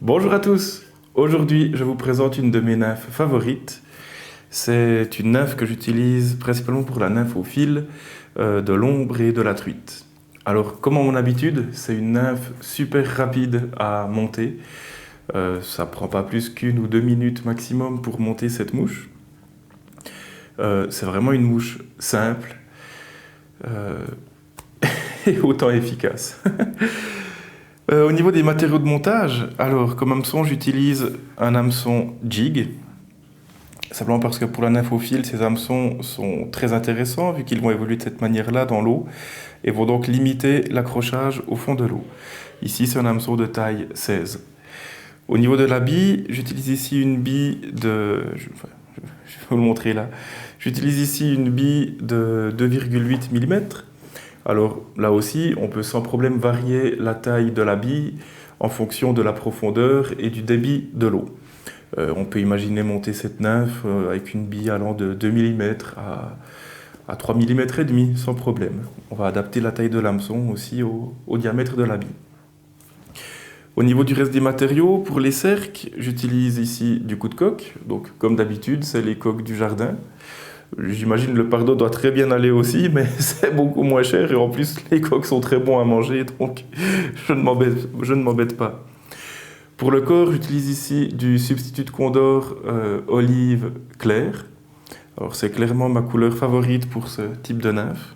Bonjour à tous. Aujourd'hui, je vous présente une de mes nymphes favorites. C'est une nymphe que j'utilise principalement pour la nymphe au fil, de l'ombre et de la truite. Alors, comme à mon habitude, c'est une nymphe super rapide à monter. Ça prend pas plus qu'une ou 2 minutes maximum pour monter cette mouche. C'est vraiment une mouche simple euh, et autant efficace. Au niveau des matériaux de montage, alors comme hameçon, j'utilise un hameçon jig. Simplement parce que pour la nymphe au fil, ces hameçons sont très intéressants vu qu'ils vont évoluer de cette manière-là dans l'eau et vont donc limiter l'accrochage au fond de l'eau. Ici, c'est un hameçon de taille 16. Au niveau de la bille, j'utilise ici une bille de... je vais vous le montrer là. J'utilise ici une bille de 2,8 mm. Alors là aussi, on peut sans problème varier la taille de la bille en fonction de la profondeur et du débit de l'eau. On peut imaginer monter cette nymphe avec une bille allant de 2 mm à 3 mm et demi, sans problème. On va adapter la taille de l'hameçon aussi au diamètre de la bille. Au niveau du reste des matériaux, pour les cercles, j'utilise ici du coup de coque. Donc comme d'habitude, c'est les coques du jardin. J'imagine le pardon doit très bien aller aussi, mais c'est beaucoup moins cher et en plus les coques sont très bons à manger, donc je ne m'embête pas. Pour le corps, j'utilise ici du substitut de Condor olive clair. Alors c'est clairement ma couleur favorite pour ce type de nymphe.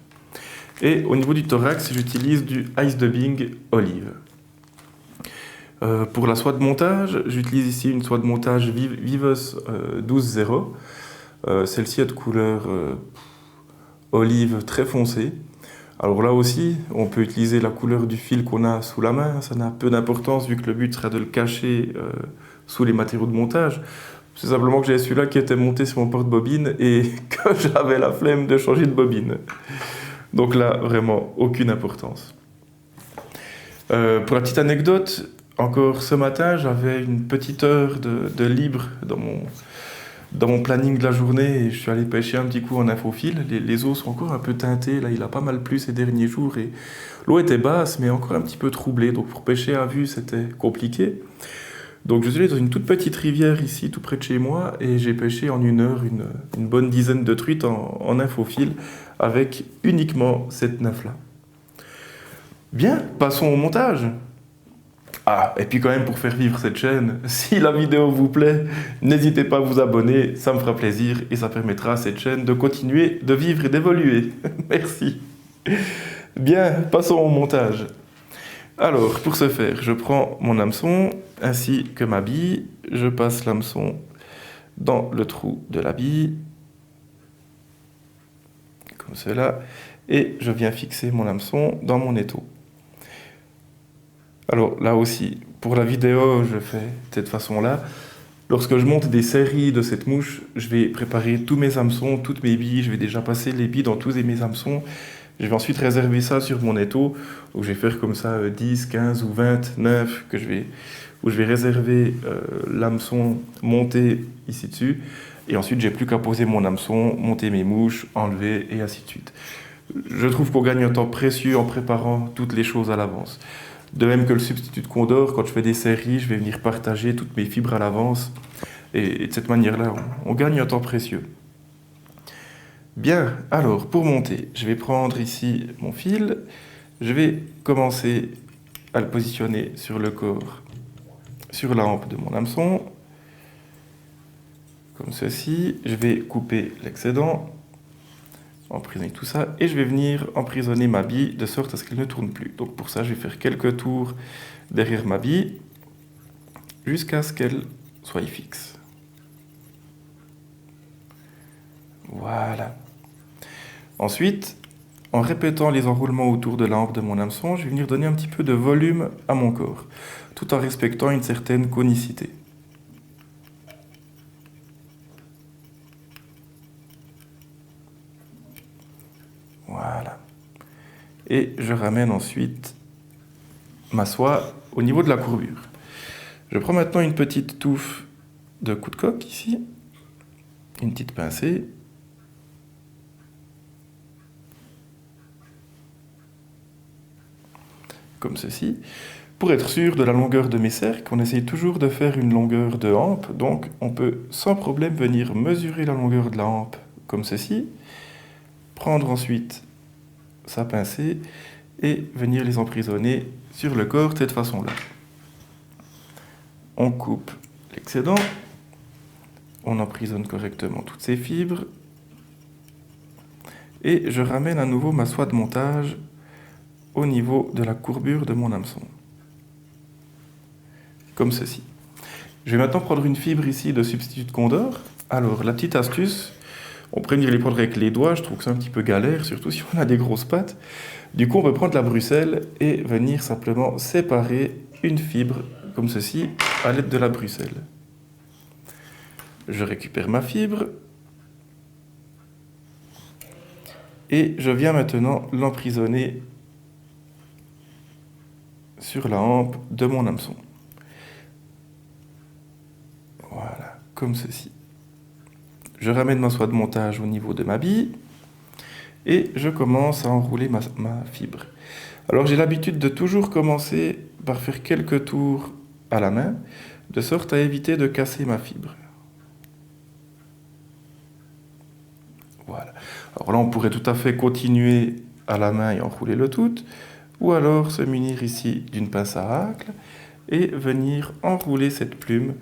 Et au niveau du thorax, j'utilise du ice dubbing olive. Pour la soie de montage, j'utilise ici une soie de montage Vivos 12.0. Celle-ci est de couleur olive très foncée. Alors là aussi, on peut utiliser la couleur du fil qu'on a sous la main. Ça n'a peu d'importance vu que le but sera de le cacher sous les matériaux de montage. C'est simplement que j'avais celui-là qui était monté sur mon porte-bobine et que j'avais la flemme de changer de bobine. Donc là, vraiment, aucune importance. Pour la petite anecdote, encore ce matin, j'avais une petite heure de libre dans mon planning de la journée et je suis allé pêcher un petit coup en infophile. Les eaux sont encore un peu teintées, là il a pas mal plu ces derniers jours et l'eau était basse mais encore un petit peu troublée. Donc pour pêcher à vue c'était compliqué. Donc je suis allé dans une toute petite rivière ici tout près de chez moi et j'ai pêché en 1 heure une bonne dizaine de truites en infophile avec uniquement cette nymphe-là. Bien, passons au montage. Ah, et puis quand même pour faire vivre cette chaîne, si la vidéo vous plaît, n'hésitez pas à vous abonner, ça me fera plaisir et ça permettra à cette chaîne de continuer de vivre et d'évoluer. Merci. Bien, passons au montage. Alors, pour ce faire, je prends mon hameçon ainsi que ma bille, je passe l'hameçon dans le trou de la bille, comme cela, et je viens fixer mon hameçon dans mon étau. Alors là aussi, pour la vidéo, je fais de cette façon-là. Lorsque je monte des séries de cette mouche, je vais préparer tous mes hameçons, toutes mes billes. Je vais déjà passer les billes dans tous mes hameçons. Je vais ensuite réserver ça sur mon étau, où je vais faire comme ça 10, 15 ou 20 nymphes où je vais réserver l'hameçon monté ici dessus. Et ensuite, j'ai plus qu'à poser mon hameçon, monter mes mouches, enlever et ainsi de suite. Je trouve qu'on gagne un temps précieux en préparant toutes les choses à l'avance. De même que le substitut de Condor, quand je fais des séries, je vais venir partager toutes mes fibres à l'avance. Et de cette manière-là, on gagne un temps précieux. Bien, alors pour monter, je vais prendre ici mon fil. Je vais commencer à le positionner sur le corps, sur la hampe de mon hameçon. Comme ceci. Je vais couper l'excédent, emprisonner tout ça, et je vais venir emprisonner ma bille de sorte à ce qu'elle ne tourne plus. Donc pour ça, je vais faire quelques tours derrière ma bille jusqu'à ce qu'elle soit fixe. Voilà. Ensuite, en répétant les enroulements autour de la hampe de mon hameçon, je vais venir donner un petit peu de volume à mon corps, tout en respectant une certaine conicité. Voilà. Et je ramène ensuite ma soie au niveau de la courbure. Je prends maintenant une petite touffe de coup de coque ici, une petite pincée. Comme ceci. Pour être sûr de la longueur de mes cercles, on essaye toujours de faire une longueur de hampe, donc on peut sans problème venir mesurer la longueur de la hampe comme ceci, prendre ensuite sa pincée et venir les emprisonner sur le corps de cette façon-là. On coupe l'excédent, on emprisonne correctement toutes ces fibres et je ramène à nouveau ma soie de montage au niveau de la courbure de mon hameçon. Comme ceci. Je vais maintenant prendre une fibre ici de substitut de Condor. Alors, la petite astuce, on pourrait venir les prendre avec les doigts, je trouve que c'est un petit peu galère, surtout si on a des grosses pattes. Du coup, on peut prendre la Bruxelles et venir simplement séparer une fibre, comme ceci, à l'aide de la Bruxelles. Je récupère ma fibre et je viens maintenant l'emprisonner sur la hampe de mon hameçon. Voilà, comme ceci. Je ramène ma soie de montage au niveau de ma bille et je commence à enrouler ma fibre. Alors j'ai l'habitude de toujours commencer par faire quelques tours à la main, de sorte à éviter de casser ma fibre. Voilà. Alors là, on pourrait tout à fait continuer à la main et enrouler le tout, ou alors se munir ici d'une pince à racles et venir enrouler cette plume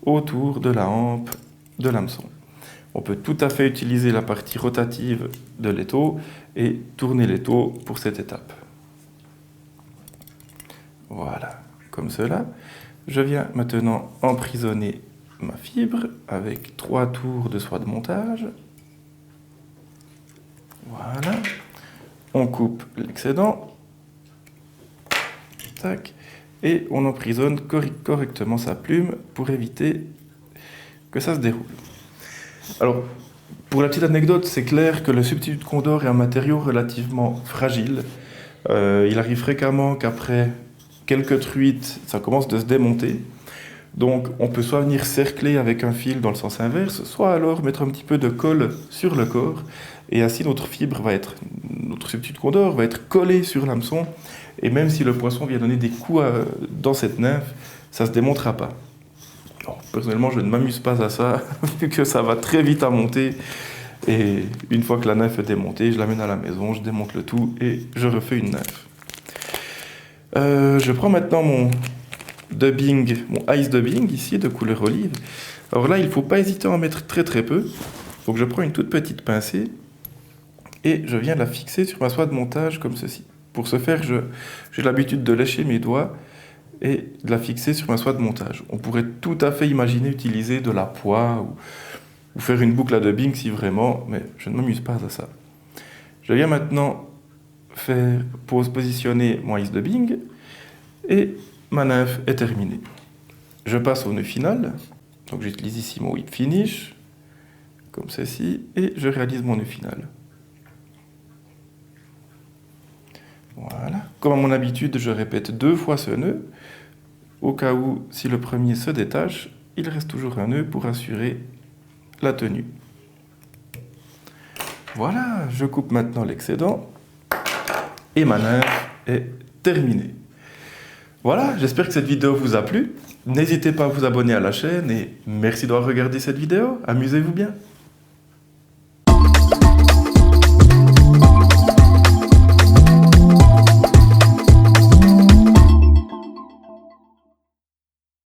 autour de la hampe de l'hameçon. On peut tout à fait utiliser la partie rotative de l'étau et tourner l'étau pour cette étape. Voilà, comme cela. Je viens maintenant emprisonner ma fibre avec 3 tours de soie de montage. Voilà. On coupe l'excédent. Tac. Et on emprisonne correctement sa plume pour éviter que ça se déroule. Alors, pour la petite anecdote, c'est clair que le substitut de Condor est un matériau relativement fragile. Il arrive fréquemment qu'après quelques truites, ça commence de se démonter. Donc, on peut soit venir cercler avec un fil dans le sens inverse, soit alors mettre un petit peu de colle sur le corps. Et ainsi, notre substitut de Condor va être collé sur l'hameçon. Et même si le poisson vient donner des coups dans cette nymphe, ça ne se démontera pas. Alors, personnellement, je ne m'amuse pas à ça, vu que ça va très vite à monter. Et une fois que la nymphe est démontée, je l'amène à la maison, je démonte le tout et je refais une nymphe. Je prends maintenant mon ice dubbing ici de couleur olive. Alors là, il ne faut pas hésiter à en mettre très très peu. Donc je prends une toute petite pincée et je viens la fixer sur ma soie de montage comme ceci. Pour ce faire, j'ai l'habitude de lécher mes doigts et de la fixer sur ma soie de montage. On pourrait tout à fait imaginer utiliser de la poix ou faire une boucle à dubbing si vraiment, mais je ne m'amuse pas à ça. Je viens maintenant positionner mon ice dubbing et ma nymphe est terminée. Je passe au nœud final, donc j'utilise ici mon whip finish, comme ceci, et je réalise mon nœud final. Voilà. Comme à mon habitude, je répète 2 fois ce nœud, au cas où, si le premier se détache, il reste toujours un nœud pour assurer la tenue. Voilà, je coupe maintenant l'excédent, et ma nymphe est terminée. Voilà, j'espère que cette vidéo vous a plu. N'hésitez pas à vous abonner à la chaîne, et merci d'avoir regardé cette vidéo. Amusez-vous bien.